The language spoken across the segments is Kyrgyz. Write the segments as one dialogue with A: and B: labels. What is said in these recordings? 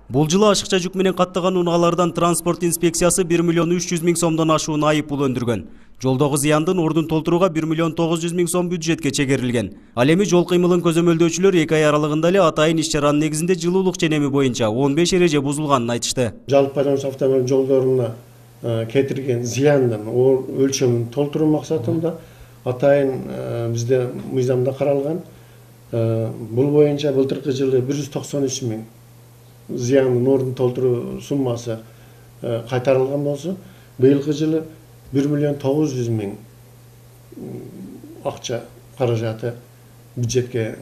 A: Бул жылы ашыкча жүк менен каттаган унаалардан транспорт инспекциясы 1 миллион 300 миң сомдон ашуун айыппул өндүргөн. Жолдогу зыяндын ордун толтурууга 1 миллион 900 миң сом бюджетке чегерилген. Ал эми жол кыймылын көзөмөлдөөчүлөр 2 ай аралыгында эле атайын иш-чаранын негизинде жылуулук ченеми боюнча 15 эреже бузулганын айтышты.
B: Жалпы пайдалануч автомобиль жолдоруна кетирген зыяндын өлчөмүн толтуруу максатында атайын бизде мыйзамда каралган. Бул боюнча былтыркы жылы 193 миң зыяндын ордун толтуруу суммасы кайтарылган болсо, быйылкы жылы 1 миллион 900 миң акча каражаты бюджетке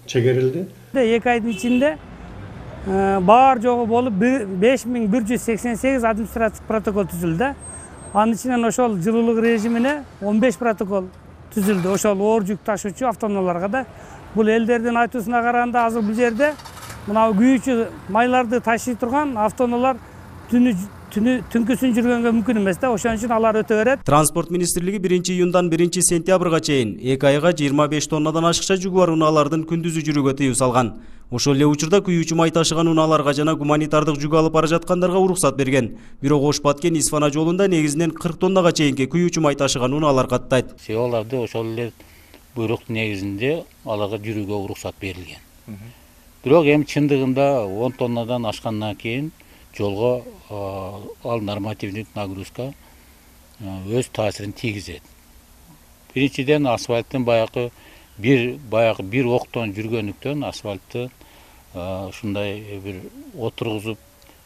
B: чегерилди.
C: 2 айдын ичинде бар жогу болуп 5188 административдик протокол түзүлдү. Анын ичинен ошол жылуулук режимине 15 протокол түзүлдү. Ошол оор жүк ташуучу автоунааларга да. Бул элдердин айтуусуна караганда азыр бул жерде мына күйүүчү майларды ташый турган автоунаалар түнкүсүн жүргөнгө мүмкүн эмес да, ошон үчүн алар өтө берет.
A: Транспорт министрлиги 1-июндан 1-сентябрга чейин 2 айга 25 тоннадан ашыкча жүгү бар унаалардын күндүзү жүрүүгө тыюу салган. Ошол эле учурда күйүүчү май ташыган унааларга жана гуманитардык жүк алып бара жаткандарга уруксат берген. Бирок Ош-Баткен Исфана жолунда негизинен 40 тоннага чейинки күйүүчү май ташыган унаалар каттайт.
D: Аларды ошол эле буйруктун негизинде аларга жүрүүгө уруксат берилген. Бирок эми чындыгында 10 тоннадан ашкандан кийин жолго ал нормативдик нагрузка өз таасирин тийгизет. Биринчиден асфальттын баягы бир октон жүргөнүктөн асфальтты ушундай бир отургузуп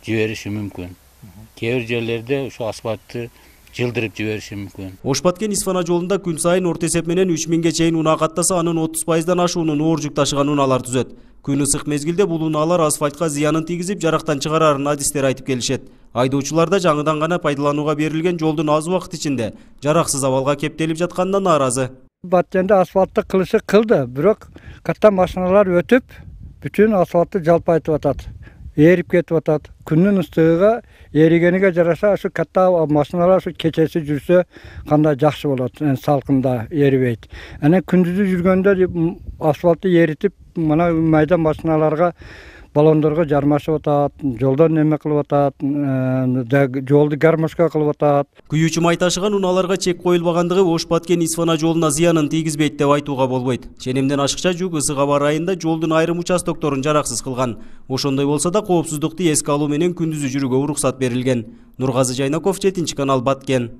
D: жибериши мүмкүн. Кээ бир жерлерде ушу асфальтты жылдырып жибериши мүмкүн.
A: Ош-Баткен Исфана жолунда күн сайын орто эсеп менен 3000ге чейин унаа каттаса, анын 30%дан ашуунун оор жүк ташыган унаалар түзөт. Күн ысык мезгилде бул унаалар асфальтка зыянын тийгизип, жарактан чыгарарын адистер айтып келишет. Айдоочулар да жаңыдан гана пайдаланууга берилген жолдун аз убакыт ичинде жараксыз абалга кептелип жатканынан нааразы.
E: Баткенде асфальтты кылышы кылды, бирок катта машиналар өтүп, бүтүн асфальтты жалпайтып атат. Эрип кетип атат. Күндүн ыстыгыга эригениге жараша ушу катта машиналар ушу кечеси жүрсө кандай жакшы болот, салкында эрибейт. Анан күндүзү жүргөндө асфальтты эритип, мына майда машиналарга баллондорго жармашып атат, жолдон неме кылып атат, жолду гармошка кылып атат.
A: Күйүүчү май ташыган унааларга чек коюлбагандыгы Ош-Баткен Исфана жолуна зыянын тийгизбейт деп айтууга болбойт. Ченемден ашыкча жүк ысык аба ырайында жолдун айрым участокторун жараксыз кылган. Ошондой болсо да коопсуздукту эске алуу менен күндүзү жүрүүгө уруксат берилген. Нургазы Жайнаков, 7 канал, Баткен.